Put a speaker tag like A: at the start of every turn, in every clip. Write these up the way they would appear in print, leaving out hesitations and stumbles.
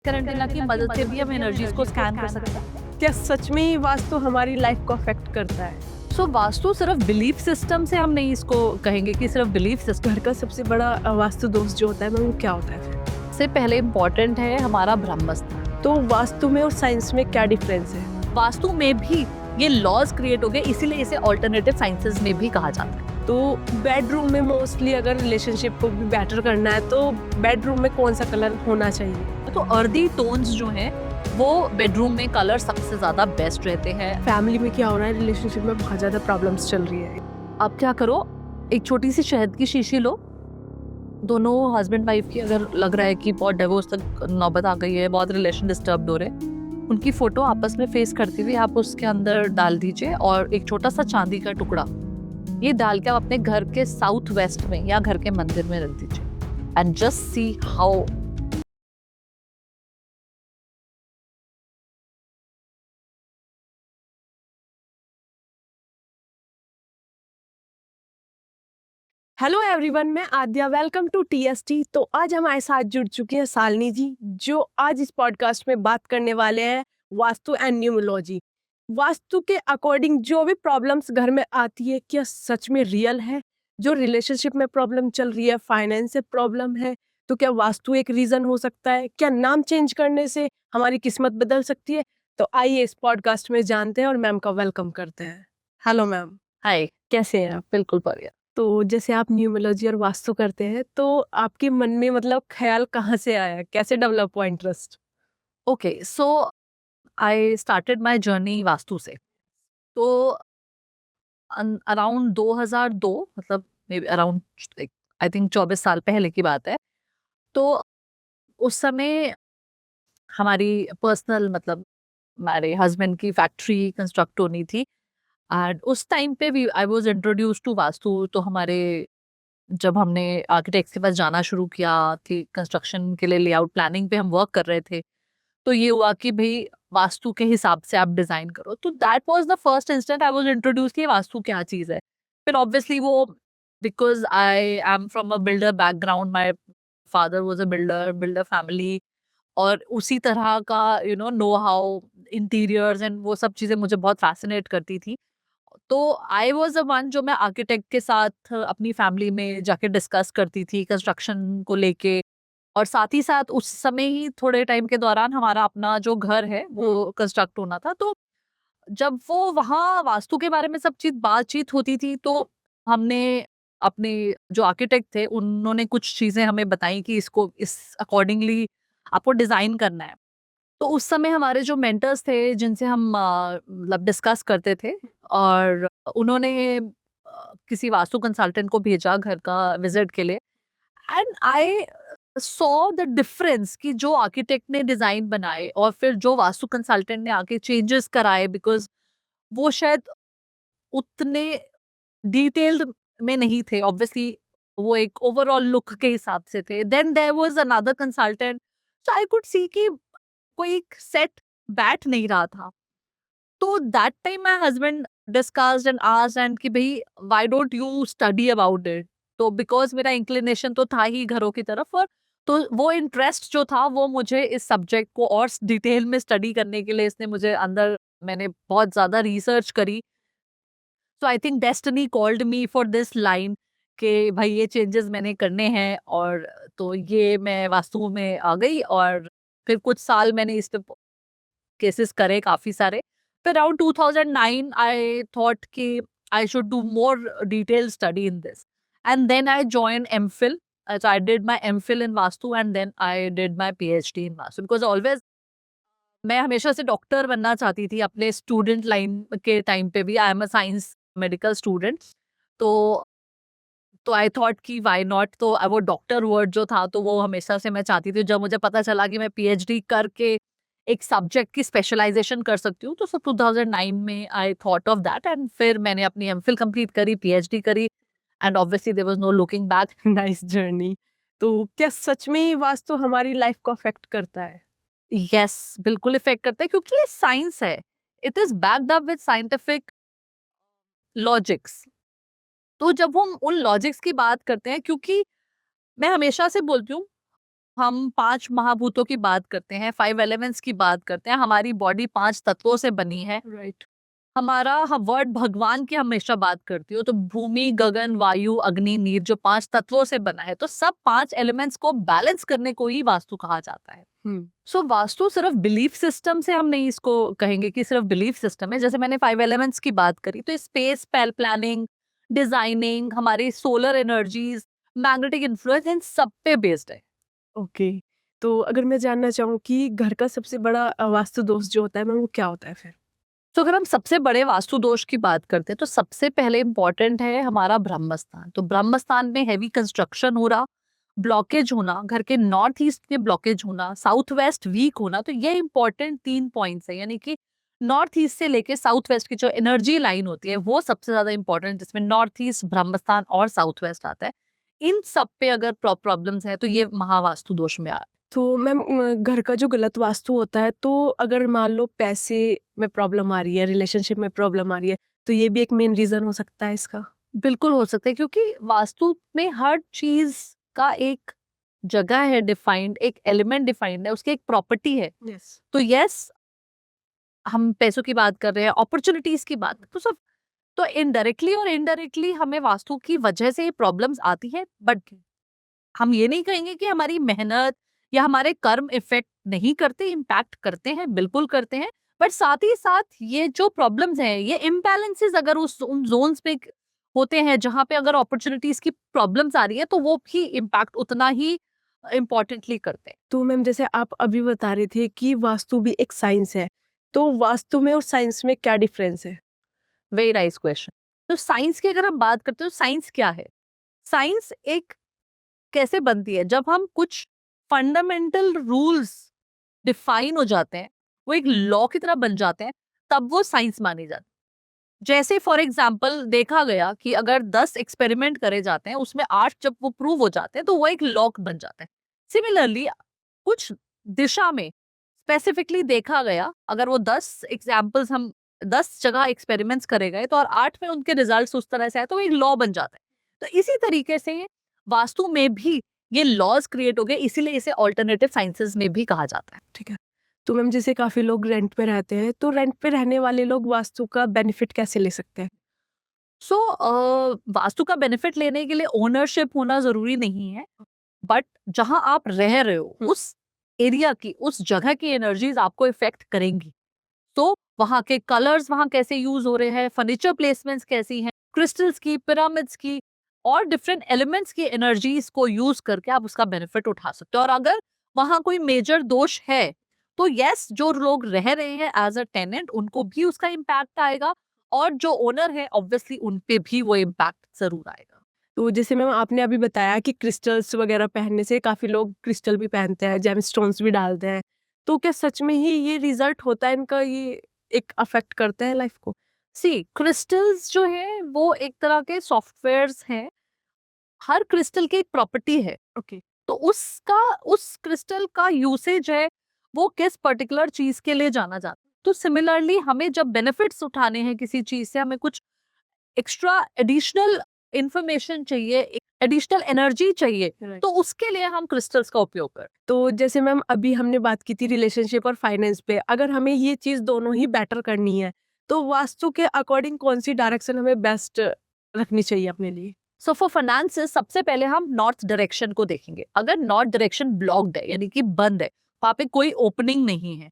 A: करंटिला की मदद से भी हम एनर्जीज को स्कैन कर सकते हैं।
B: क्या सच में ये वास्तु हमारी लाइफ को अफेक्ट करता है?
A: सो वास्तु सिर्फ बिलीफ सिस्टम से हम नहीं इसको कहेंगे कि सिर्फ बिलीफ सिस्टम
B: घर का सबसे बड़ा वास्तु दोष जो होता है मैम, वो क्या होता है फिर?
A: से पहले इम्पोर्टेंट है हमारा ब्रह्मस्थान।
B: तो वास्तु में और साइंस में क्या डिफरेंस है?
A: वास्तु में भी ये लॉज क्रिएट हो गए, इसीलिए इसे ऑल्टरनेटिव साइंसेज में भी कहा जाता है।
B: तो बेडरूम में मोस्टली अगर रिलेशनशिप को भी बेटर करना है तो बेडरूम में कौन सा कलर होना चाहिए?
A: तो अर्दी टोन्स जो हैं वो बेडरूम में कलर सबसे ज्यादा बेस्ट रहते हैं।
B: फैमिली में क्या हो रहा है, रिलेशनशिप में बहुत ज्यादा प्रॉब्लम्स चल रही है।
A: अब क्या करो, एक छोटी सी शहद की शीशी लो, दोनों हस्बैंड वाइफ की अगर लग रहा है कि बहुत डिवोर्स तक नौबत आ गई है, बहुत रिलेशन डिस्टर्ब हो रहे हैं, उनकी फोटो आपस में फेस करती हुई आप उसके अंदर डाल दीजिए और एक छोटा सा चांदी का टुकड़ा ये डाल के आप अपने घर के साउथ वेस्ट में या घर के मंदिर में रख दीजिए and just see how
B: hello everyone, मैं आद्या, वेलकम टू टीएसटी। तो आज हमारे साथ जुड़ चुके हैं शालिनी जी, जो आज इस पॉडकास्ट में बात करने वाले हैं वास्तु एंड न्यूमरोलॉजी। वास्तु के अकॉर्डिंग जो भी प्रॉब्लम्स घर में आती है, क्या सच में रियल है? जो रिलेशनशिप में प्रॉब्लम चल रही है, फाइनेंस से प्रॉब्लम है, तो क्या वास्तु एक रीजन हो सकता है? क्या नाम चेंज करने से हमारी किस्मत बदल सकती है? तो आइए इस पॉडकास्ट में जानते हैं और मैम का वेलकम करते हैं। हेलो मैम,
A: हाय।
B: कैसे हैं आप?
A: बिल्कुल बढ़िया।
B: तो जैसे आप न्यूमरोलॉजी और वास्तु करते हैं, तो आपके मन में मतलब ख्याल कहाँ से आया? कैसे डेवलप हुआ interest?
A: Okay, so I started my journey vastu से। तो अराउंड 2002, मतलब may be around I think 24 साल पहले की बात है। तो उस समय हमारी पर्सनल मतलब हमारे हस्बैंड की फैक्ट्री कंस्ट्रक्ट होनी थी एंड उस टाइम पे भी I was introduce to vastu. तो हमारे जब हमने आर्किटेक्ट के पास जाना शुरू किया कि कंस्ट्रक्शन के लिए लेआउट प्लानिंग पे हम वर्क कर रहे थे, तो ये हुआ कि भाई वास्तु के हिसाब से आप डिजाइन करो। तो that was the first instant I was introduce कि वास्तु क्या चीज है। फिर ऑब्वियसली वो, because I am from a builder background, my father was a builder family, और उसी तरह का नो हाउ इंटीरियर्स एंड वो सब चीजें मुझे बहुत फैसिनेट करती थी। तो आई वाज अ वन जो मैं आर्किटेक्ट के साथ अपनी फैमिली में जाके डिस्कस करती थी कंस्ट्रक्शन को लेके, और साथ ही साथ उस समय ही थोड़े टाइम के दौरान हमारा अपना जो घर है वो कंस्ट्रक्ट होना था। तो जब वो वहाँ वास्तु के बारे में सब चीज बातचीत होती थी, तो हमने अपने जो आर्किटेक्ट थे उन्होंने कुछ चीजें हमें बताई कि इसको इस अकॉर्डिंगली आपको डिजाइन करना है। तो उस समय हमारे जो मेंटर्स थे जिनसे हम मतलब डिस्कस करते थे, और उन्होंने किसी वास्तु कंसल्टेंट को भेजा घर का विजिट के लिए, and I saw the difference कि जो आर्किटेक्ट ने डिजाइन बनाए और फिर जो वास्तु कंसल्टेंट ने आके चेंजेस कराए, बिकॉज वो शायद उतने डिटेल्ड में नहीं थे ऑब्वियसली, वो एक ओवरऑल लुक के हिसाब से थे। Then there was another consultant, so I could see कि कोई एक सेट बैठ नहीं रहा था। तो that time my husband discussed and asked and कि भाई why don't you study about it. तो बिकॉज मेरा इंक्लिनेशन तो था ही घरों की तरफ, और तो वो इंटरेस्ट जो था वो मुझे इस सब्जेक्ट को और डिटेल में स्टडी करने के लिए इसने मुझे अंदर, मैंने बहुत ज्यादा रिसर्च करी। So I think destiny called me for this line कि भाई ये चेंजेस मैंने करने हैं, और तो ये मैं वास्तु में आ गई। और फिर कुछ साल मैंने इस पे केसेस करे काफी सारे। फिर अराउंड 2009 आई थॉट कि I should do more detail study in this, and then I join MPhil. So I did my MPhil in Vastu and then I did my PhD in Vastu because always मैं हमेशा से doctor बनना चाहती थी अपने student line के time पे भी। I am a science medical student. तो आई थॉट कि व्हाई नॉट। तो वो डॉक्टर वर्ड जो था तो वो हमेशा से मैं चाहती थी। जब मुझे पता चला कि मैं पीएचडी करके एक सब्जेक्ट की स्पेशलाइजेशन कर सकती हूँ, तो सब 2009 में I thought of that, and फिर मैंने अपनी एमफिल कंप्लीट करी, पीएचडी करी, and obviously there was no looking back.
B: Nice journey. तो क्या सच में ये वास्तु हमारी लाइफ को अफेक्ट करता है?
A: यस, बिल्कुल इफेक्ट करता है क्योंकि ये साइंस है। It is backed up with scientific logics. तो जब हम उन लॉजिक्स की बात करते हैं, क्योंकि मैं हमेशा से बोलती हूँ हम 5 महाभूतों की बात करते हैं, 5 एलिमेंट्स की बात करते हैं, हमारी बॉडी 5 तत्वों से बनी है।
B: राइट।
A: हमारा वर्ड भगवान की हमेशा बात करती हूँ, तो भूमि, गगन, वायु, अग्नि, नीर जो 5 तत्वों से बना है, तो सब 5 एलिमेंट्स को बैलेंस करने को ही वास्तु कहा जाता है। सो वास्तु सिर्फ बिलीफ सिस्टम से हम नहीं इसको कहेंगे कि सिर्फ बिलीफ सिस्टम है। जैसे मैंने 5 एलिमेंट्स की बात करी, तो स्पेस प्लानिंग, डिजाइनिंग, हमारी सोलर एनर्जीज, मैग्नेटिक इन्फ्लुएंस, इन सब पे बेस्ड है।
B: ओके। तो अगर मैं जानना चाहूँ कि घर का सबसे बड़ा वास्तु दोष जो होता है मैम, वो क्या होता है फिर?
A: तो अगर हम सबसे बड़े वास्तु दोष की बात करते हैं, तो सबसे पहले इंपॉर्टेंट है हमारा ब्रह्मस्थान। तो ब्रह्मस्थान में हैवी कंस्ट्रक्शन हो रहा, ब्लॉकेज होना, घर के नॉर्थ ईस्ट में ब्लॉकेज होना, साउथ वेस्ट वीक होना, तो ये इंपॉर्टेंट 3 पॉइंट्स है। यानी कि नॉर्थ ईस्ट से लेके साउथ वेस्ट की जो एनर्जी लाइन होती है वो सबसे ज्यादा इंपॉर्टेंट, जिसमें नॉर्थ ईस्ट, ब्रह्मस्थान और साउथ वेस्ट आता है। इन सब पे अगर प्रॉब्लम्स है तो ये महावास्तु दोष में आ।
B: तो मैम घर का जो गलत वास्तु होता है, तो अगर मान लो पैसे में प्रॉब्लम आ रही है, रिलेशनशिप में प्रॉब्लम आ रही है, तो ये भी एक मेन रीजन हो सकता है इसका?
A: बिल्कुल हो सकता है, क्योंकि वास्तु में हर चीज का एक जगह है डिफाइंड, एक एलिमेंट डिफाइंड है, उसकी एक प्रॉपर्टी है।
B: यस।
A: तो यस, हम पैसों की बात कर रहे हैं, अपॉर्चुनिटीज की बात, तो सब, तो इनडायरेक्टली और इनडायरेक्टली हमें वास्तु की वजह से ये प्रॉब्लम्स आती है। बट हम ये नहीं कहेंगे कि हमारी मेहनत या हमारे कर्म इफेक्ट नहीं करते, इम्पैक्ट करते हैं, बिल्कुल करते हैं। बट साथ ही साथ ये जो प्रॉब्लम्स हैं, ये इम्बैलेंसेस अगर उन जोन्स पे होते हैं जहां पे अगर अपॉर्चुनिटीज की प्रॉब्लम्स आ रही है, तो वो भी इम्पैक्ट उतना ही इम्पोर्टेंटली करते हैं।
B: तो मैम जैसे आप अभी बता रहे थे कि वास्तु भी एक साइंस है, तो वास्तु में और साइंस में क्या डिफरेंस है?
A: Very nice question. तो साइंस की अगर हम बात करते हैं, तो साइंस क्या है? साइंस एक कैसे बनती है, जब हम कुछ फंडामेंटल रूल्स डिफाइन हो जाते हैं, वो एक लॉ की तरह बन जाते हैं, तब वो साइंस मानी जाती है। जैसे फॉर एग्जाम्पल देखा गया कि अगर 10 एक्सपेरिमेंट करे जाते हैं, उसमें 8 जब वो प्रूव हो जाते हैं, तो वो एक लॉ बन जाता है। सिमिलरली कुछ दिशा में स्पेसिफिकली देखा गया, अगर वो 10 एग्जाम्पल्स हम 10 जगह एक्सपेरिमेंट्स करे गए, तो और 8 में उनके रिजल्ट्स उस तरह से आए, तो वो एक लॉ बन जाता है। तो इसी तरीके से वास्तु में भी ये लॉज क्रिएट हो गए, इसीलिए इसे ऑल्टरनेटिव साइंसेस में भी कहा जाता है।
B: ठीक है। तो मैम जैसे काफी लोग रेंट पे रहते हैं, तो रेंट पे रहने वाले लोग वास्तु का बेनिफिट कैसे ले सकते हैं?
A: सो वास्तु का बेनिफिट लेने के लिए ओनरशिप होना जरूरी नहीं है, बट जहां आप रह रहे हो उस एरिया की, उस जगह की एनर्जीज आपको इफेक्ट करेंगी। तो वहां के कलर्स वहां कैसे यूज हो रहे हैं, फर्नीचर प्लेसमेंट्स कैसी हैं, क्रिस्टल्स की, पिरामिड्स की और डिफरेंट एलिमेंट्स की एनर्जीज को यूज करके आप उसका बेनिफिट उठा सकते हो। और अगर वहां कोई मेजर दोष है, तो यस, जो लोग रह रहे हैं एज अ टेनेंट, उनको भी उसका इम्पैक्ट आएगा, और जो ओनर है ऑब्वियसली उन पे भी वो इम्पैक्ट जरूर आएगा।
B: तो जैसे मैम आपने अभी बताया कि क्रिस्टल्स वगैरह पहनने से, काफी लोग क्रिस्टल भी पहनते हैं, जेम स्टोन्स भी डालते हैं, तो क्या सच में ही ये रिजल्ट होता है इनका, ये एक अफेक्ट करते हैं लाइफ को?
A: सी क्रिस्टल्स जो है वो एक तरह के सॉफ्टवेयर्स हैं, हर क्रिस्टल की एक प्रॉपर्टी है।
B: ओके।
A: तो उस क्रिस्टल का यूसेज है, वो किस पर्टिकुलर चीज के लिए जाना जाता है। तो सिमिलरली हमें जब बेनिफिट्स उठाने हैं किसी चीज से, हमें कुछ एक्स्ट्रा एडिशनल इंफॉर्मेशन चाहिए, एडिशनल एनर्जी चाहिए,
B: Right.
A: तो उसके लिए हम क्रिस्टल्स का उपयोग करते
B: तो जैसे मैम अभी हमने बात की थी रिलेशनशिप और फाइनेंस पे, अगर हमें ये चीज दोनों ही बेटर करनी है, तो वास्तु के अकॉर्डिंग कौन सी डायरेक्शन हमें बेस्ट रखनी चाहिए अपने लिए?
A: सो फॉर फाइनेंसेस सबसे पहले हम नॉर्थ डायरेक्शन को देखेंगे। अगर नॉर्थ डायरेक्शन ब्लॉक्ड है, यानी कि बंद है, वहां पे कोई ओपनिंग नहीं है,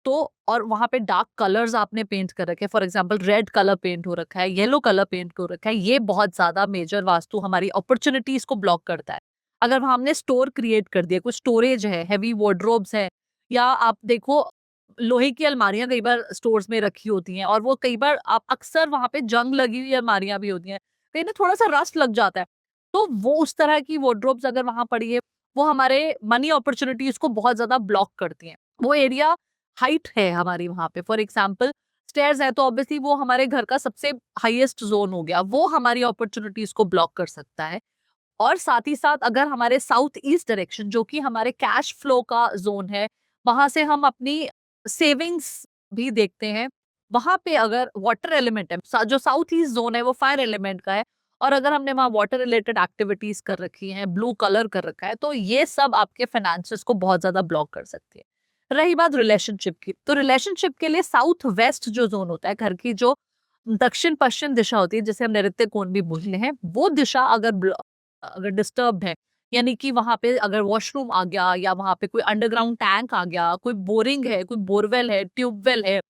A: तो और वहां पे डार्क कलर्स आपने पेंट कर रखे हैं, for example red colour paint हो रखा है, येलो कलर पेंट हो रखा है, ये बहुत ज्यादा मेजर वास्तु हमारी अपॉर्चुनिटीज को ब्लॉक करता है। अगर वहां हमने स्टोर क्रिएट कर दिया, कुछ स्टोरेज है, हैवी वार्डरोब्स है, या आप देखो लोहे की अलमारियां कई बार स्टोर्स में रखी होती हैं, और वो कई बार आप अक्सर वहां पे जंग लगी हुई अलमारियां भी होती हैं, कहीं ना थोड़ा सा रस्ट लग जाता है, तो वो उस तरह की वार्डरोब्स अगर वहां पड़ी है, वो हमारे मनी अपॉर्चुनिटीज को बहुत ज्यादा ब्लॉक करती हैं। वो एरिया हाइट है हमारी वहां पे, फॉर एग्जाम्पल स्टेयर्स है, तो ऑब्वियसली वो हमारे घर का सबसे हाईएस्ट जोन हो गया, वो हमारी अपॉर्चुनिटीज को ब्लॉक कर सकता है। और साथ ही साथ अगर हमारे साउथ ईस्ट डायरेक्शन, जो कि हमारे कैश फ्लो का जोन है, वहां से हम अपनी सेविंग्स भी देखते हैं, वहां पे अगर वाटर एलिमेंट है, जो साउथ ईस्ट जोन है वो फायर एलिमेंट का है, और अगर हमने वहाँ वाटर रिलेटेड एक्टिविटीज कर रखी हैं, ब्लू कलर कर रखा है, तो ये सब आपके फाइनेंसेस को बहुत ज्यादा ब्लॉक कर सकती है। रही बात रिलेशनशिप की, तो रिलेशनशिप के लिए साउथ वेस्ट जो जोन होता है, घर की जो दक्षिण पश्चिम दिशा होती है, जिसे हम नैऋत्य कोण भी बोलते हैं, वो दिशा अगर डिस्टर्ब्ड है, यानी कि वहां पे अगर वॉशरूम आ गया, या वहां पे कोई अंडरग्राउंड टैंक आ गया, कोई बोरिंग है, कोई बोरवेल है, ट्यूबवेल है,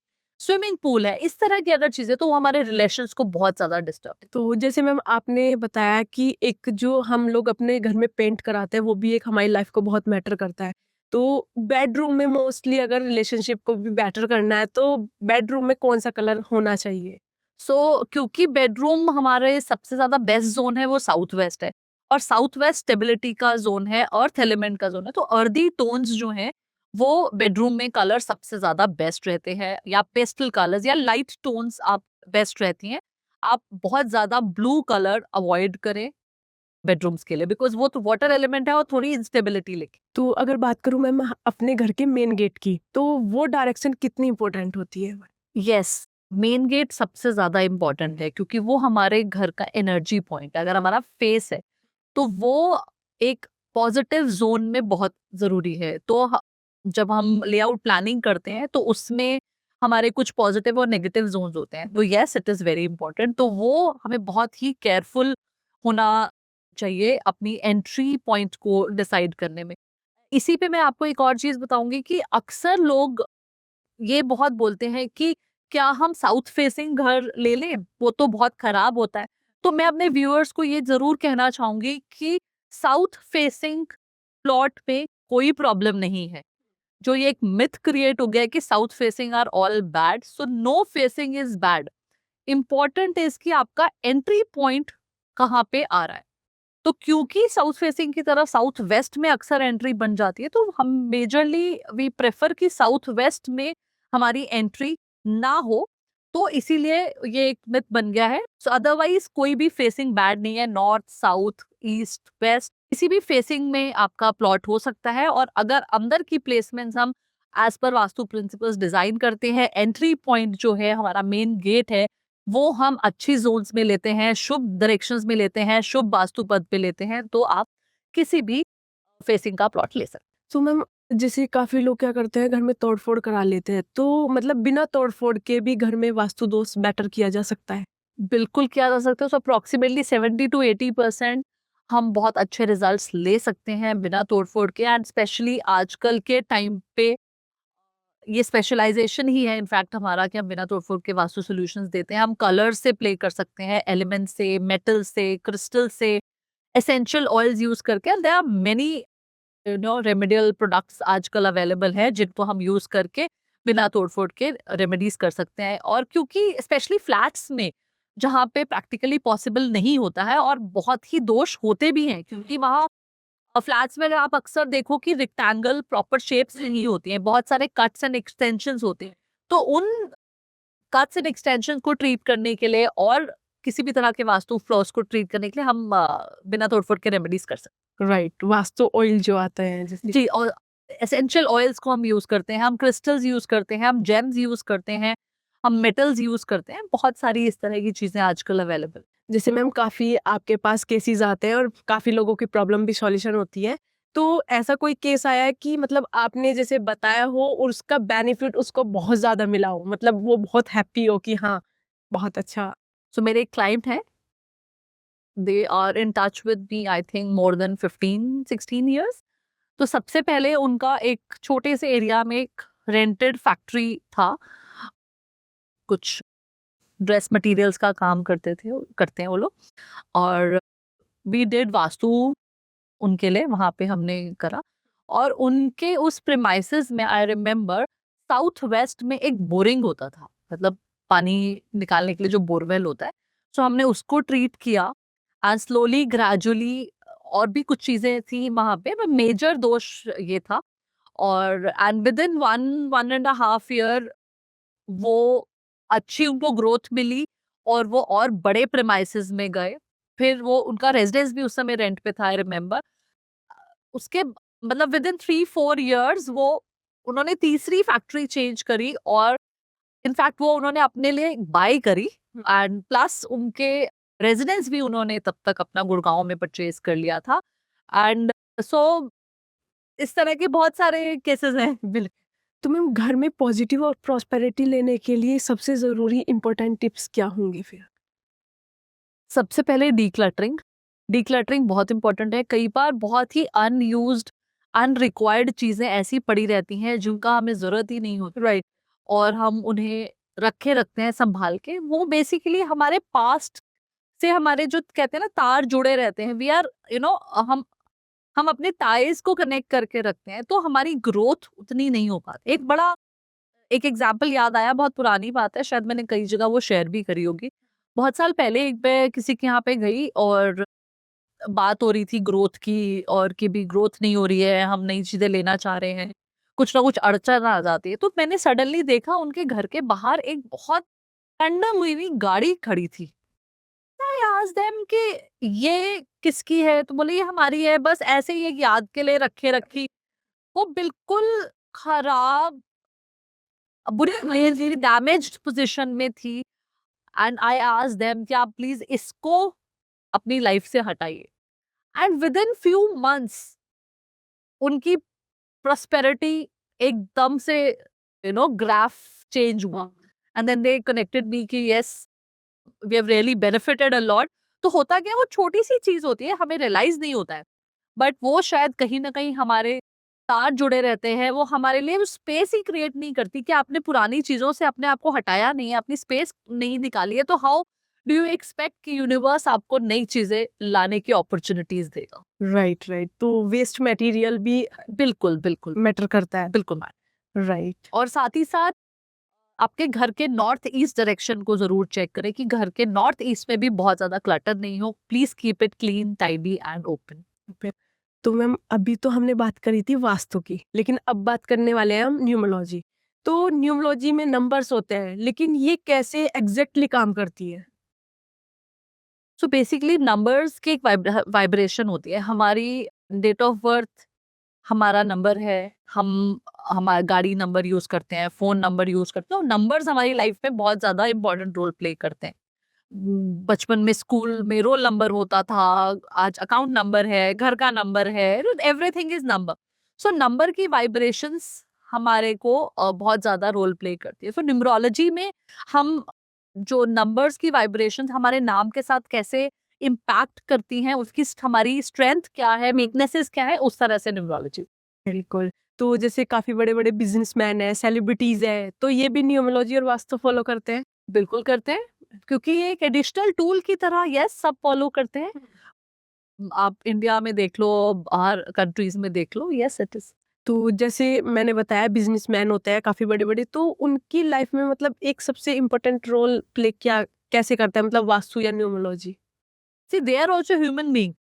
A: स्विमिंग पूल है, इस तरह की अगर चीजें, तो वो हमारे रिलेशंस को बहुत ज्यादा डिस्टर्ब।
B: तो जैसे मैम आपने बताया कि एक जो हम लोग अपने घर में पेंट कराते हैं वो भी एक हमारी लाइफ को बहुत मैटर करता है। तो बेडरूम में मोस्टली अगर रिलेशनशिप को भी बेटर करना है तो बेडरूम में कौन सा कलर होना चाहिए?
A: क्योंकि बेडरूम हमारे सबसे ज्यादा बेस्ट जोन है, वो साउथ वेस्ट है, और साउथ वेस्ट स्टेबिलिटी का जोन है, अर्थ एलिमेंट का जोन है, तो अर्दी टोन्स जो हैं वो बेडरूम में कलर सबसे ज्यादा बेस्ट रहते हैं, या पेस्टल कलर्स या लाइट टोन्स आप बेस्ट रहती हैं। आप बहुत ज्यादा ब्लू कलर अवॉइड करें बेडरूम्स के लिए, बिकॉज वो तो वाटर एलिमेंट है और थोड़ी इंस्टेबिलिटी लेके।
B: तो अगर बात करूं मैम अपने घर के मेन गेट की, तो वो डायरेक्शन कितनी इंपॉर्टेंट होती है?
A: यस, मेन गेट सबसे ज्यादा इंपॉर्टेंट है, क्योंकि वो हमारे घर का एनर्जी पॉइंट है। अगर हमारा फेस है तो वो एक पॉजिटिव जोन में बहुत जरूरी है। तो जब हम लेआउट प्लानिंग करते हैं तो उसमें हमारे कुछ पॉजिटिव और नेगेटिव जोन्स होते हैं, तो yes it is very important. तो वो हमें बहुत ही केयरफुल होना चाहिए अपनी एंट्री पॉइंट को डिसाइड करने में। इसी पे मैं आपको एक और चीज बताऊंगी कि अक्सर लोग ये बहुत बोलते हैं कि क्या हम साउथ फेसिंग घर ले लें, वो तो बहुत खराब होता है। तो मैं अपने व्यूअर्स को ये जरूर कहना चाहूंगी कि साउथ फेसिंग प्लॉट पे कोई प्रॉब्लम नहीं है। जो ये एक मिथ क्रिएट हो गया है कि south facing are all bad, so no facing is bad. Important is कि आपका एंट्री पॉइंट कहाँ पे आ रहा है। तो क्योंकि साउथ फेसिंग की तरफ साउथ वेस्ट में अक्सर एंट्री बन जाती है, तो हम मेजरली वी प्रेफर कि साउथ वेस्ट में हमारी एंट्री ना हो। तो इसीलिए ये एक मिथ बन गया है। सो अदरवाइज कोई भी फेसिंग बैड नहीं है, नॉर्थ साउथ ईस्ट वेस्ट किसी भी फेसिंग में आपका प्लॉट हो सकता है। और अगर अंदर की प्लेसमेंट्स हम as per vastu principles design करते हैं, एंट्री पॉइंट जो है हमारा मेन गेट है, वो हम अच्छी जोन्स में लेते हैं, शुभ डायरेक्शंस में लेते हैं, शुभ वास्तु पद पे लेते हैं, तो आप किसी भी फेसिंग का प्लॉट ले सकते
B: तो मैम जैसे काफी लोग क्या करते हैं घर में तोड़फोड़ करा लेते हैं, तो मतलब बिना तोड़फोड़ के भी घर में वास्तु दोष बेटर किया जा सकता है?
A: हैं। बिल्कुल किया जा सकता है। सो अप्रोक्सीमेटली 70 to 80% हम बहुत अच्छे रिजल्ट्स ले सकते हैं बिना तोड़फोड़ के। एंड स्पेशली आजकल के टाइम पे ये स्पेशलाइजेशन ही है इनफैक्ट हमारा, कि हम बिना तोड़फोड़ के वास्तु सॉल्यूशंस देते हैं। हम कलर से प्ले कर सकते हैं, एलिमेंट से, मेटल से, क्रिस्टल से, एसेंशियल ऑयल्स यूज करके। There are many remedial products आजकल अवेलेबल है, जिनको हम यूज करके बिना तोड़फोड़ के रेमेडीज कर सकते हैं। और क्योंकि स्पेशली फ्लैट्स में जहाँ पे प्रैक्टिकली पॉसिबल नहीं होता है, और बहुत ही दोष होते भी हैं, क्योंकि वहाँ फ्लैट्स में अगर आप अक्सर देखो कि रेक्टेंगल प्रॉपर शेप्स नहीं होती हैं, बहुत सारे कट्स एंड एक्सटेंशंस होते हैं। तो उन कट्स एंड एक्सटेंशन को ट्रीट करने के लिए, और किसी भी तरह के वास्तु फ्लॉस को ट्रीट करने के लिए हम बिना तोड़फोड़ के रेमेडीज कर सकते
B: राइट, वास्तु ऑयल जो आता है
A: हैं।
B: जैसे।
A: जी, और एसेंशियल ऑयल्स को हम यूज करते हैं, हम क्रिस्टल्स यूज करते हैं, हम जेम्स यूज करते हैं, हम मेटल्स यूज करते हैं। बहुत सारी इस तरह की चीजें आजकल अवेलेबल।
B: जैसे मैम काफी आपके पास केसेस आते हैं और काफी लोगों की प्रॉब्लम भी सॉल्यूशन होती है, तो ऐसा कोई केस आया है कि मतलब आपने जैसे बताया हो और उसका बेनिफिट उसको बहुत ज्यादा मिला हो, मतलब वो बहुत हैप्पी हो कि हाँ बहुत अच्छा?
A: सो मेरे एक क्लाइंट है, they are in touch with me I think more than 15-16 years। तो सबसे पहले उनका एक छोटे से एरिया में एक रेंटेड फैक्ट्री था, कुछ ड्रेस मटेरियल्स का काम करते हैं वो लोग। और वी डिड वास्तु उनके लिए वहां पे हमने करा। और उनके उस प्रेमाइसेस में आई रिमेम्बर साउथ वेस्ट में एक बोरिंग होता था, मतलब पानी निकालने के लिए जो बोरवेल होता है। सो हमने उसको ट्रीट किया, एंड स्लोली ग्रेजुअली और भी कुछ चीजें थी वहां पे, मेजर दोष ये था। और एंड विद इन 1-1.5 year वो अच्छी उनको ग्रोथ मिली, और वो और बड़े प्रेमाइसेस में गए। फिर वो उनका रेजिडेंस भी उस समय रेंट पे था, आई रिमेम्बर। उसके मतलब विद इन 3-4 years वो उन्होंने तीसरी फैक्ट्री चेंज करी, और इनफैक्ट वो उन्होंने अपने लिए बाय करी। एंड प्लस उनके रेजिडेंस भी उन्होंने तब तक अपना गुड़गांव में परचेज कर लिया था। एंड सो इस तरह के बहुत सारे केसेस हैं। बिल्कुल।
B: तो मैम घर में पॉजिटिव और प्रॉस्पेरिटी लेने के लिए सबसे ज़रूरी इंपॉर्टेंट टिप्स क्या होंगे फिर?
A: सबसे पहले डीक्लटरिंग बहुत इंपॉर्टेंट है। कई बार बहुत ही अनयूज्ड अनरिक्वायर्ड चीजें ऐसी पड़ी रहती हैं जिनका हमें जरूरत ही नहीं होती,
B: राइट।
A: और हम उन्हें रखे रखते हैं संभाल के। वो बेसिकली हमारे पास्ट से हमारे जो कहते हैं ना तार जुड़े रहते हैं। वी आर हम अपने टाइज को कनेक्ट करके रखते हैं, तो हमारी ग्रोथ उतनी नहीं हो पाती। एक एग्जाम्पल याद आया, बहुत पुरानी बात है, शायद मैंने कई जगह वो शेयर भी करी होगी। बहुत साल पहले एक मैं किसी के यहाँ पे गई और बात हो रही थी ग्रोथ की, और कि भी ग्रोथ नहीं हो रही है, हम नई चीजें लेना चाह रहे हैं, कुछ ना कुछ अड़चन आ जाती है। तो मैंने सडनली देखा उनके घर के बाहर एक बहुत कंडम हुई हुई गाड़ी खड़ी थी। आई आस्क्ड देम कि ये किसकी है? तो बोले ये हमारी है, बस ऐसे ही एक याद के लिए रखे रखी। वो बिल्कुल खराब, बुरी डैमेज्ड पोजीशन में थी। एंड आई आस्क्ड देम कि आप प्लीज इसको अपनी लाइफ से हटाइए। And within few months उनकी प्रॉस्पेरिटी एकदम से ग्राफ चेंज हुआ। And then they connected me कि yes, we have really benefited a lot. तो होता क्या है, वो छोटी सी चीज होती है, हमें रियलाइज नहीं होता है, बट वो शायद कहीं ना कहीं हमारे तार जुड़े रहते हैं। वो हमारे लिए स्पेस ही क्रिएट नहीं करती कि आपने पुरानी चीजों से अपने आप को हटाया नहीं है, अपनी स्पेस नहीं निकाली है, तो हाउ डू यू एक्सपेक्ट कि यूनिवर्स आपको नई चीजें लाने की अपॉर्चुनिटीज देगा?
B: Right, right. तो वेस्ट मटेरियल भी
A: बिल्कुल बिल्कुल
B: मैटर करता है।
A: बिल्कुल मैम।
B: राइट।
A: और साथ ही साथ आपके घर के नॉर्थ ईस्ट डायरेक्शन को जरूर चेक करें कि घर के नॉर्थ ईस्ट में भी बहुत ज्यादा क्लटर नहीं हो। Please keep it clean, tidy and open.
B: तो मैम अभी तो हमने बात करी थी वास्तु की, लेकिन अब बात करने वाले हैं हम न्यूमरोलॉजी। तो न्यूमरोलॉजी में नंबर्स होते हैं, लेकिन ये कैसे एग्जैक्टली काम करती है?
A: सो बेसिकली नंबर्स की एक वाइब्रेशन होती है। हमारी डेट ऑफ बर्थ हमारा नंबर है। हम हमारा गाड़ी नंबर यूज करते हैं, फोन नंबर यूज करते हैं, और नंबर्स हमारी लाइफ में बहुत ज्यादा इंपॉर्टेंट रोल प्ले करते हैं। बचपन में स्कूल में रोल नंबर होता था, आज अकाउंट नंबर है, घर का नंबर है, everything is number. So number की वाइब्रेशंस हमारे को बहुत ज्यादा रोल प्ले करती है। सो न्यूमरोलॉजी में हम जो नंबर्स की वाइब्रेशंस हमारे नाम के साथ कैसे इम्पैक्ट करती हैं, उसकी हमारी स्ट्रेंथ क्या है, वीकनेसेस क्या है, उस तरह से न्यूमरोलॉजी।
B: बिल्कुल। तो जैसे काफी बड़े बड़े बिजनेसमैन है, सेलिब्रिटीज है, तो ये भी न्यूमरोलॉजी और वास्तु फॉलो करते हैं?
A: बिल्कुल करते हैं, क्योंकि ये एक एडिशनल टूल की तरह यस सब फॉलो करते हैं। आप इंडिया में देख लो, बाहर कंट्रीज में देख लो, यस इट इज।
B: तो जैसे मैंने बताया बिजनेसमैन होते हैं काफी बड़े बड़े, तो उनकी लाइफ में मतलब एक सबसे इम्पोर्टेंट रोल प्ले क्या कैसे करता है, मतलब वास्तु या numerology?
A: See they are also human being.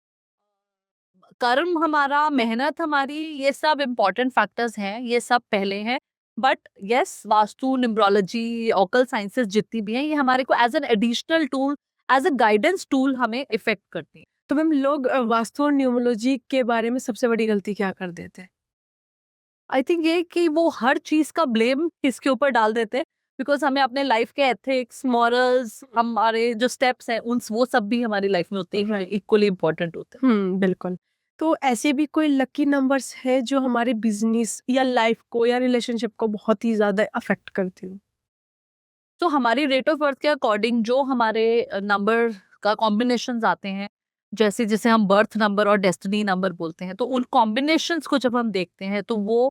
A: कर्म हमारा, मेहनत हमारी, ये सब इम्पोर्टेंट फैक्टर्स हैं, ये सब पहले हैं। But yes, vastu, numerology, occult sciences जितनी भी हैं, ये हमारे को as an additional tool, as a guidance tool हमें इफेक्ट करती हैं।
B: तो मैम लोग वास्तु और न्यूमरोलॉजी के बारे में सबसे बड़ी गलती क्या कर देते हैं?
A: आई थिंक ये कि वो हर चीज का ब्लेम किसके ऊपर डाल देते हैं, बिकॉज हमें अपने लाइफ के एथिक्स, मॉरल्स, हमारे जो स्टेप्स हैं, उन वो सब भी हमारी लाइफ में होते हैं, इक्वली इंपॉर्टेंट होते हैं।
B: बिल्कुल। तो ऐसे भी कोई लकी नंबर्स है जो हमारे बिजनेस या लाइफ को या रिलेशनशिप को बहुत ही ज्यादा अफेक्ट करती हो?
A: तो हमारी डेट ऑफ बर्थ के अकॉर्डिंग जो हमारे नंबर का कॉम्बिनेशंस आते हैं, जैसे जिसे हम बर्थ नंबर और डेस्टिनी नंबर बोलते हैं, तो उन कॉम्बिनेशंस को जब हम देखते हैं तो वो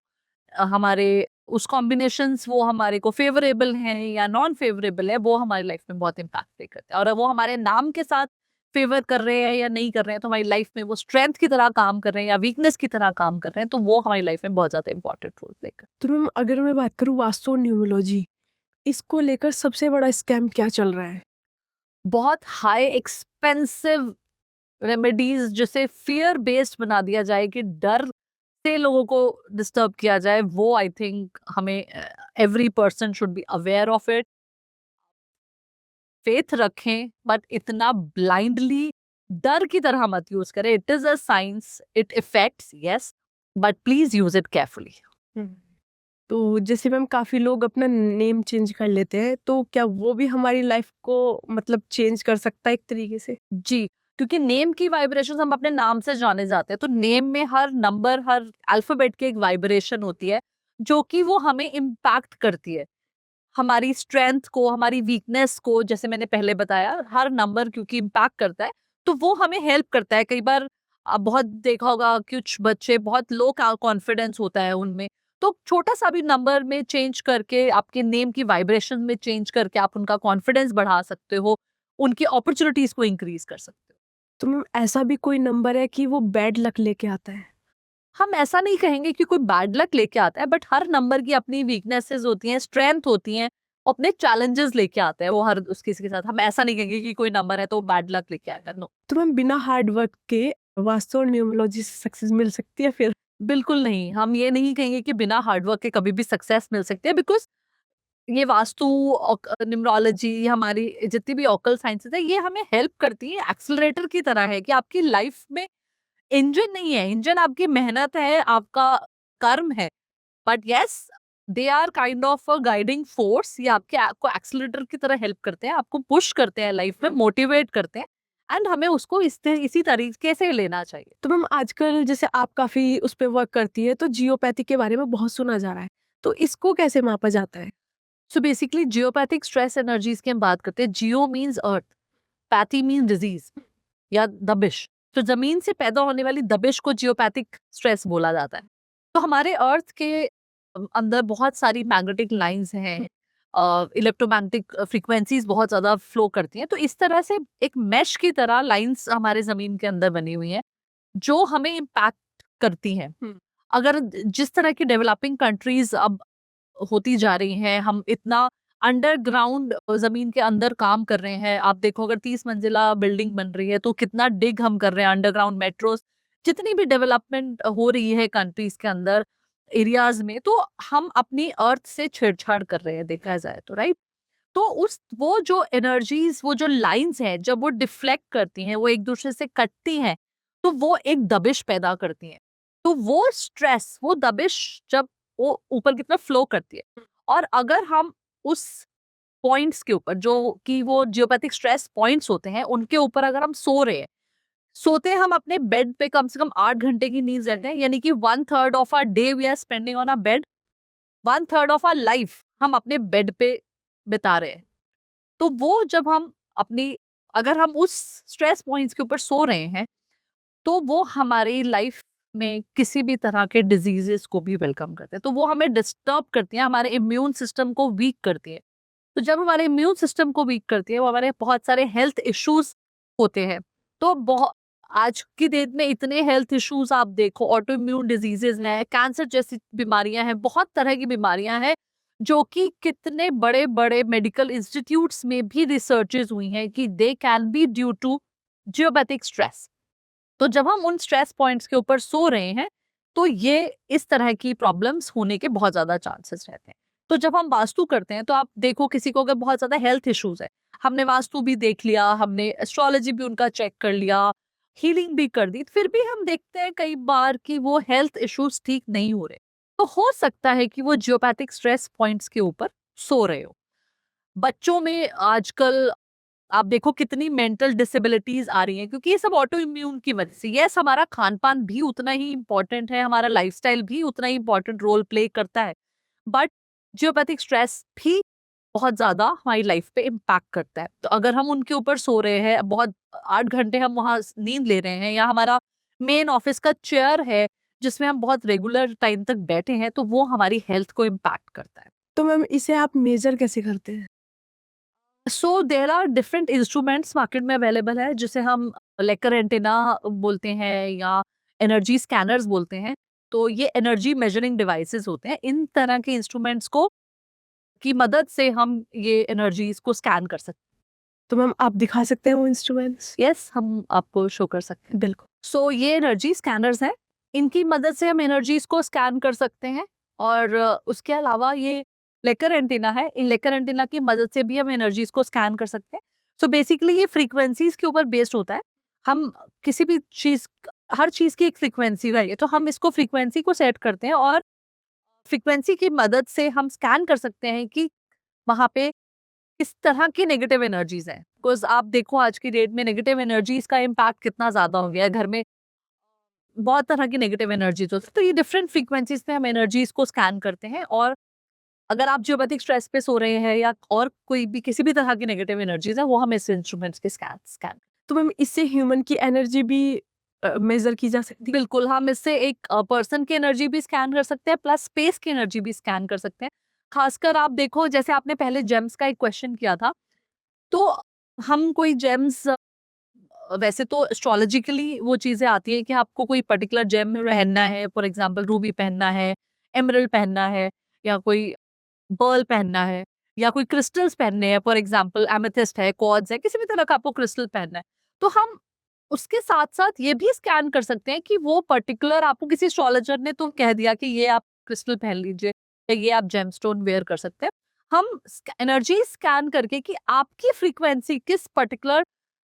A: हमारे उस कॉम्बिनेशंस वो हमारे को फेवरेबल हैं या नॉन फेवरेबल है, वो हमारी लाइफ में बहुत इम्पैक्ट प्ले करते हैं। और वो हमारे नाम के साथ फेवर कर रहे हैं या नहीं कर रहे हैं, तो हमारी लाइफ में वो स्ट्रेंथ की तरह काम कर रहे हैं या वीकनेस की तरह काम कर रहे हैं, तो वो हमारी लाइफ में बहुत ज्यादा इंपॉर्टेंट रोल प्ले करते
B: तो मैम अगर मैं बात करूँ वास्तु और न्यूमरोलॉजी, इसको लेकर सबसे बड़ा स्कैम क्या चल रहा है?
A: हैं। बहुत हाई एक्सपेंसिव रेमेडीज जिसे फियर बेस्ड बना दिया जाए, कि डर से लोगों को डिस्टर्ब किया जाए, वो आई थिंक हमें every person should be aware of it. Faith रखें, बट इतना ब्लाइंडली डर की तरह मत यूज करें। It is a science, it effects, yes, but please use it carefully.
B: तो जैसे मैम काफ़ी लोग अपना नेम चेंज कर लेते हैं, तो क्या वो भी हमारी लाइफ को मतलब चेंज कर सकता है एक तरीके से?
A: जी, क्योंकि नेम की वाइब्रेशंस हम अपने नाम से जाने जाते हैं, तो नेम में हर नंबर, हर अल्फाबेट की एक वाइब्रेशन होती है, जो कि वो हमें इम्पैक्ट करती है। हमारी स्ट्रेंथ को, हमारी वीकनेस को, जैसे मैंने पहले बताया, हर नंबर क्योंकि इम्पैक्ट करता है, तो वो हमें हेल्प करता है। कई बार बहुत देखा होगा, कुछ बच्चे बहुत लो कॉन्फिडेंस होता है उनमें, तो छोटा सा भी नंबर में चेंज करके, आपके नेम की वाइब्रेशन में चेंज करके आप उनका कॉन्फिडेंस बढ़ा सकते हो, उनकी अपॉर्चुनिटीज को इंक्रीज कर सकते हो।
B: तो मैम ऐसा भी कोई नंबर है कि वो बैड लक लेके आता है?
A: हम ऐसा नहीं कहेंगे कि कोई बैड लक लेके आता है, बट हर नंबर की अपनी वीकनेसेस होती हैं, स्ट्रेंथ होती हैं, अपने चैलेंजेस लेके आता है वो हर उस किसी के साथ। हम ऐसा नहीं कहेंगे कि कोई नंबर है तो बैड लक लेके आएगा, नो।
B: तो मैम बिना हार्ड वर्क के वास्तु और न्यूमरोलॉजी से सक्सेस मिल सकती है फिर?
A: बिल्कुल नहीं, हम ये नहीं कहेंगे कि बिना हार्डवर्क के कभी भी सक्सेस मिल सकती है, बिकॉज ये वास्तु, न्यूमरोलॉजी, हमारी जितनी भी ऑकल्ट साइंसेस है, ये हमें हेल्प करती है, एक्सेलरेटर की तरह है कि आपकी लाइफ में इंजन नहीं है, इंजन आपकी मेहनत है, आपका कर्म है, but yes, they are kind of a guiding force. ये आपको एक्सेलरेटर की तरह हेल्प करते हैं, आपको पुश करते हैं लाइफ में, मोटिवेट करते हैं, एंड हमें उसको इसी तरीके से लेना चाहिए।
B: तो मैम आजकल जैसे आप काफ़ी उस पे वर्क करती है, तो जियोपैथी के बारे में बहुत सुना जा रहा है। तो इसको कैसे मापा जाता है?
A: So basically geopathic stress energies की हम बात करते हैं। जियो means earth, pathy means disease या दबिश। तो जमीन से पैदा होने वाली दबिश को जियोपैथिक स्ट्रेस बोला जाता है। तो हमारे अर्थ के अंदर बहुत सारी मैग्नेटिक लाइंस हैं, इलेक्ट्रोमैग्नेटिक फ्रीक्वेंसीज बहुत ज्यादा फ्लो करती हैं। तो इस तरह से एक मैश की तरह लाइंस हमारे जमीन के अंदर बनी हुई हैं, जो हमें इम्पैक्ट करती हैं। अगर जिस तरह की डेवलपिंग कंट्रीज अब होती जा रही हैं, हम इतना अंडरग्राउंड जमीन के अंदर काम कर रहे हैं। आप देखो, अगर 30 मंजिला बिल्डिंग बन रही है तो कितना डिग हम कर रहे हैं, अंडरग्राउंड मेट्रोस, जितनी भी डेवलपमेंट हो रही है कंट्रीज के अंदर, एरियाज में, तो हम अपनी अर्थ से छेड़छाड़ कर रहे हैं, देखा जाए तो, राइट। तो उस वो जो एनर्जीज, वो जो लाइंस हैं, जब वो डिफ्लेक्ट करती हैं, वो एक दूसरे से कटती हैं, तो वो एक दबिश पैदा करती हैं। तो वो स्ट्रेस, वो दबिश जब वो ऊपर की तरफ फ्लो करती है, और अगर हम उस पॉइंट्स के ऊपर, जो कि वो जियोपैथिक स्ट्रेस पॉइंट्स होते हैं, उनके ऊपर अगर हम सो रहे हैं, सोते हैं हम अपने बेड पे कम से कम 8 घंटे की नींद लेते हैं, यानी कि 1/3 of our day we are spending on a bed, 1/3 of our life हम अपने बेड पे बिता रहे हैं। तो वो जब हम अपनी, अगर हम उस स्ट्रेस पॉइंट्स के ऊपर सो रहे हैं, तो वो हमारी लाइफ में किसी भी तरह के डिजीजेस को भी वेलकम करते हैं। तो वो हमें डिस्टर्ब करती है, हमारे इम्यून सिस्टम को वीक करती है। तो जब हमारे इम्यून सिस्टम को वीक करती है, वो हमारे बहुत सारे हेल्थ इश्यूज होते हैं। तो बहुत, आज की डेट में इतने हेल्थ इश्यूज आप देखो, ऑटो इम्यून डिजीजेस हैं, कैंसर जैसी बीमारियां हैं, बहुत तरह की बीमारियां हैं, जो कि कितने बड़े बड़े मेडिकल इंस्टीट्यूट्स में भी रिसर्चेस हुई हैं कि they can be due to geopathic stress. तो जब हम उन स्ट्रेस पॉइंट्स के ऊपर सो रहे हैं, तो ये इस तरह की प्रॉब्लम्स होने के बहुत ज्यादा चांसेस रहते हैं। तो जब हम वास्तु करते हैं, तो आप देखो, किसी को अगर बहुत ज्यादा हेल्थ इश्यूज है, हमने वास्तु भी देख लिया, हमने एस्ट्रोलॉजी भी उनका चेक कर लिया, हीलिंग भी कर दी, फिर भी हम देखते हैं कई बार कि वो हेल्थ इश्यूज ठीक नहीं हो रहे। तो हो सकता है कि वो जियोपैथिक स्ट्रेस पॉइंट्स के ऊपर सो रहे हो। बच्चों में आजकल आप देखो कितनी मेंटल डिसेबिलिटीज आ रही हैं, क्योंकि ये सब ऑटो इम्यून की वजह से। यस, हमारा खान पान भी उतना ही इम्पोर्टेंट है, हमारा लाइफस्टाइल भी उतना ही इम्पोर्टेंट रोल प्ले करता है, बट जियोपैथिक स्ट्रेस भी बहुत ज्यादा हमारी लाइफ पे इम्पैक्ट करता है। तो अगर हम उनके ऊपर सो रहे हैं, बहुत 8 घंटे हम वहाँ नींद ले रहे हैं, या हमारा मेन ऑफिस का चेयर है जिसमें हम बहुत रेगुलर टाइम तक बैठे हैं, तो वो हमारी हेल्थ को इम्पैक्ट करता है।
B: तो मैम इसे आप मेजर कैसे करते हैं?
A: So there are different instruments market में अवेलेबल है, जिसे हम लेकर एंटेना बोलते हैं, या एनर्जी स्कैनर्स बोलते हैं। तो ये एनर्जी मेजरिंग डिवाइसेस होते हैं। इन तरह के इंस्ट्रूमेंट्स को की मदद से हम ये एनर्जीज को स्कैन कर सकते
B: तो मैम आप दिखा सकते हैं वो इंस्ट्रूमेंट्स?
A: हैं। यस, हम आपको शो कर सकते हैं।
B: बिल्कुल।
A: सो ये एनर्जी स्कैनर्स हैं, इनकी मदद से हम एनर्जीज को स्कैन कर सकते हैं। और उसके अलावा ये लेकर एंटीना है, इन लेकर एंटीना की मदद से भी हम एनर्जीज को स्कैन कर सकते हैं। सो बेसिकली ये फ्रीक्वेंसीज के ऊपर बेस्ड होता है। हम किसी भी चीज, हर चीज की एक फ्रीक्वेंसी है, तो हम इसको फ्रीक्वेंसी को सेट करते हैं, और फ्रीक्वेंसी की मदद से हम स्कैन कर सकते हैं कि वहां पे किस तरह की नेगेटिव एनर्जीज हैं। बिकॉज आप देखो आज की डेट में नेगेटिव एनर्जीज का इम्पैक्ट कितना ज्यादा हो गया है। घर में बहुत तरह की नेगेटिव एनर्जीज होती है, तो ये डिफरेंट फ्रीक्वेंसीज पे हम एनर्जीज को स्कैन करते हैं। और अगर आप जियोपैथिक स्ट्रेस पे सो रहे हैं या और कोई भी किसी भी तरह की नेगेटिव एनर्जीज है, वो हम इस इंस्ट्रूमेंट्स के स्कैन
B: तो मैम इससे ह्यूमन की एनर्जी भी मेजर की जा सकती है?
A: बिल्कुल, हम इससे एक पर्सन की एनर्जी भी स्कैन कर सकते हैं, प्लस स्पेस की एनर्जी भी स्कैन कर सकते हैं। खासकर आप देखो, जैसे आपने पहले जेम्स का एक क्वेश्चन किया था, तो हम कोई जेम्स, वैसे तो एस्ट्रोलॉजिकली वो चीजें आती है कि आपको कोई पर्टिकुलर जेम पहनना है, फॉर एग्जांपल रूबी पहनना है, एमरल्ड पहनना है, या कोई पर्ल पहनना है, या कोई क्रिस्टल्स पहनने हैं, फॉर एग्जांपल एमेथिस्ट है, क्वार्ट्ज है, किसी भी तरह का आपको क्रिस्टल पहनना है। तो हम उसके साथ साथ ये भी स्कैन कर सकते हैं कि वो पर्टिकुलर, आपको किसी एस्ट्रोलॉजर ने तो कह दिया कि ये आप क्रिस्टल पहन लीजिए या ये आप जेमस्टोन वेयर कर सकते हैं, हम एनर्जी स्कैन करके कि आपकी फ्रीक्वेंसी किस पर्टिकुलर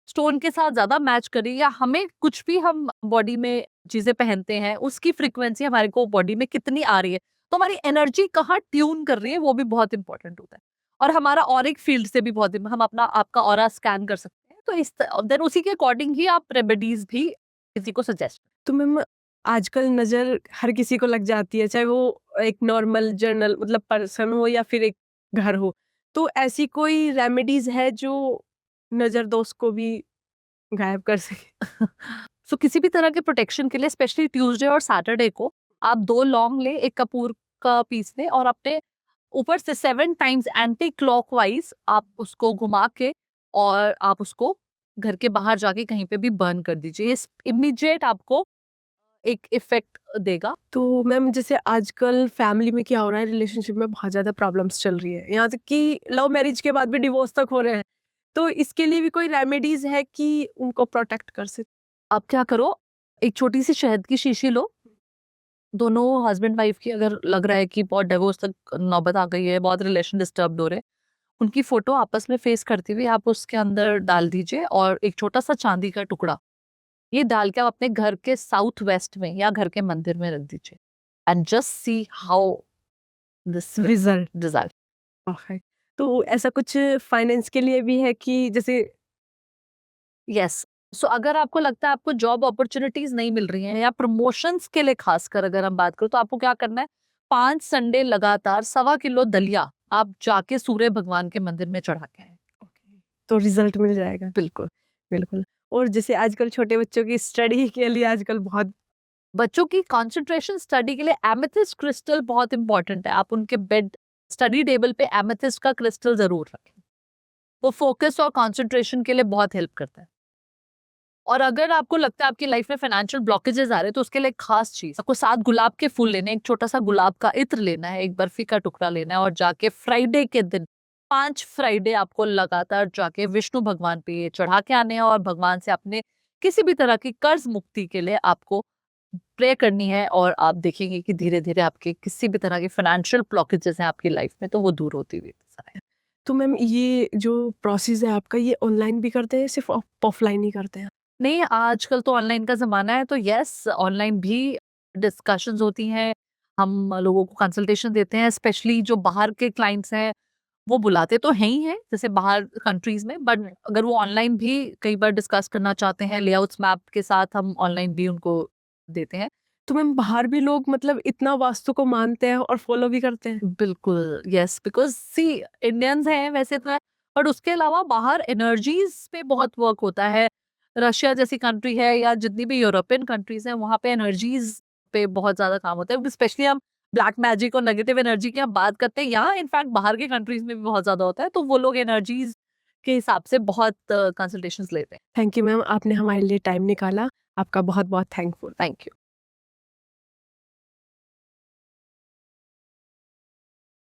A: स्टोन के साथ ज्यादा मैच करी, या हमें कुछ भी हम बॉडी में चीजें पहनते हैं उसकी फ्रीक्वेंसी हमारे को बॉडी में कितनी आ रही है, तो हमारी एनर्जी कहाँ ट्यून कर रही है, वो भी बहुत इंपॉर्टेंट होता है। और हमारा ऑरिक फील्ड से भी बहुत, हम अपना आपका ऑरा स्कैन कर सकते हैं। तो इस देन उसी के अकॉर्डिंग ही आप रेमेडीज भी किसी को सजेस्ट।
B: तो मैम आजकल नजर हर किसी को लग जाती है, चाहे वो एक नॉर्मल जर्नल मतलब पर्सन हो या फिर एक घर हो, तो ऐसी कोई रेमेडीज है जो नजर दोष को भी गायब कर सके?
A: सो किसी भी तरह के प्रोटेक्शन के लिए स्पेशली ट्यूसडे और सैटरडे को आप 2 लौंग ले, एक कपूर का पीस ले, और अपने ऊपर से 7 टाइम्स एंटी क्लॉकवाइज आप उसको घुमा के, और आप उसको घर के बाहर जाके कहीं पे भी बर्न कर दीजिए। इस इमीडिएट आपको एक इफेक्ट देगा।
B: तो मैम जैसे आजकल फैमिली में क्या हो रहा है, रिलेशनशिप में बहुत ज्यादा प्रॉब्लम्स चल रही है, यहाँ तक कि लव मैरिज के बाद भी डिवोर्स तक हो रहे हैं, तो इसके लिए भी कोई रेमेडीज है कि उनको प्रोटेक्ट कर सके?
A: आप क्या करो, एक छोटी सी शहद की शीशी लो, दोनों हस्बैंड वाइफ की अगर लग रहा है कि बहुत डिवोर्स तक नौबत आ गई है, बहुत रिलेशन डिस्टर्ब हो रहे हैं, उनकी फोटो आपस में फेस करती हुई आप उसके अंदर डाल दीजिए, और एक छोटा सा चांदी का टुकड़ा ये डाल के आप अपने घर के साउथ वेस्ट में या घर के मंदिर में रख दीजिए, and just see how this result.
B: Okay. तो ऐसा कुछ फाइनेंस के लिए भी है कि जैसे
A: यस, सो अगर आपको लगता है आपको जॉब अपॉर्चुनिटीज नहीं मिल रही हैं, या प्रमोशंस के लिए खासकर अगर हम बात करें, तो आपको क्या करना है, 5 संडे लगातार 1.25 किलो दलिया आप जाके सूर्य भगवान के मंदिर में चढ़ा के आए।
B: तो रिजल्ट मिल जाएगा?
A: बिल्कुल।
B: बिल्कुल। और जैसे आजकल छोटे बच्चों की स्टडी के लिए आजकल बहुत
A: बच्चों की कंसंट्रेशन स्टडी के लिए एमेथिस्ट क्रिस्टल बहुत इंपॉर्टेंट है। आप उनके बेड स्टडी टेबल पे एमेथिस्ट का क्रिस्टल जरूर रखें, वो फोकस और कंसंट्रेशन के लिए बहुत हेल्प करता है। और अगर आपको लगता है आपकी लाइफ में फाइनेंशियल ब्लॉकेजेस आ रहे हैं, तो उसके लिए एक खास चीज, आपको 7 गुलाब के फूल लेने, एक छोटा सा गुलाब का इत्र लेना है, एक बर्फी का टुकड़ा लेना है, और जाके फ्राइडे के दिन 5 फ्राइडे आपको लगातार जाके विष्णु भगवान पे ये चढ़ा के आने हैं, और भगवान से अपने किसी भी तरह की कर्ज मुक्ति के लिए आपको प्रे करनी है। और आप देखेंगे कि धीरे धीरे आपके किसी भी तरह के फाइनेंशियल ब्लॉकेजेस हैं आपकी लाइफ में, तो वो दूर होती हुई नजर आए।
B: तो मैम ये जो प्रोसेस है आपका, ये ऑनलाइन भी करते हैं, सिर्फ ऑफलाइन ही करते हैं?
A: नहीं, आजकल तो ऑनलाइन का जमाना है, तो यस, ऑनलाइन भी डिस्कशंस होती हैं, हम लोगों को कंसल्टेशन देते हैं, स्पेशली जो बाहर के क्लाइंट्स हैं वो बुलाते तो हैं ही हैं, जैसे बाहर कंट्रीज में, बट अगर वो ऑनलाइन भी कई बार डिस्कस करना चाहते हैं लेआउट्स मैप के साथ, हम ऑनलाइन भी उनको देते हैं।
B: तो मैम बाहर भी लोग मतलब इतना वास्तु को मानते हैं और फॉलो भी करते हैं?
A: बिल्कुल, यस, बिकॉज सी इंडियंस हैं वैसे तो, बट उसके अलावा बाहर एनर्जीज पे बहुत वर्क होता है। रशिया जैसी कंट्री है, या जितनी भी यूरोपियन कंट्रीज हैं, वहाँ पे एनर्जीज पे बहुत ज्यादा काम होता है। स्पेशली हम ब्लैक मैजिक और नेगेटिव एनर्जी की हम बात करते हैं, यहाँ इनफैक्ट बाहर के कंट्रीज में भी बहुत ज्यादा होता है, तो वो लोग एनर्जीज के हिसाब से बहुत कंसल्टेशंस लेते हैं।
B: थैंक यू मैम, आपने हमारे लिए टाइम निकाला, आपका बहुत बहुत थैंकफुल।
A: Thank you.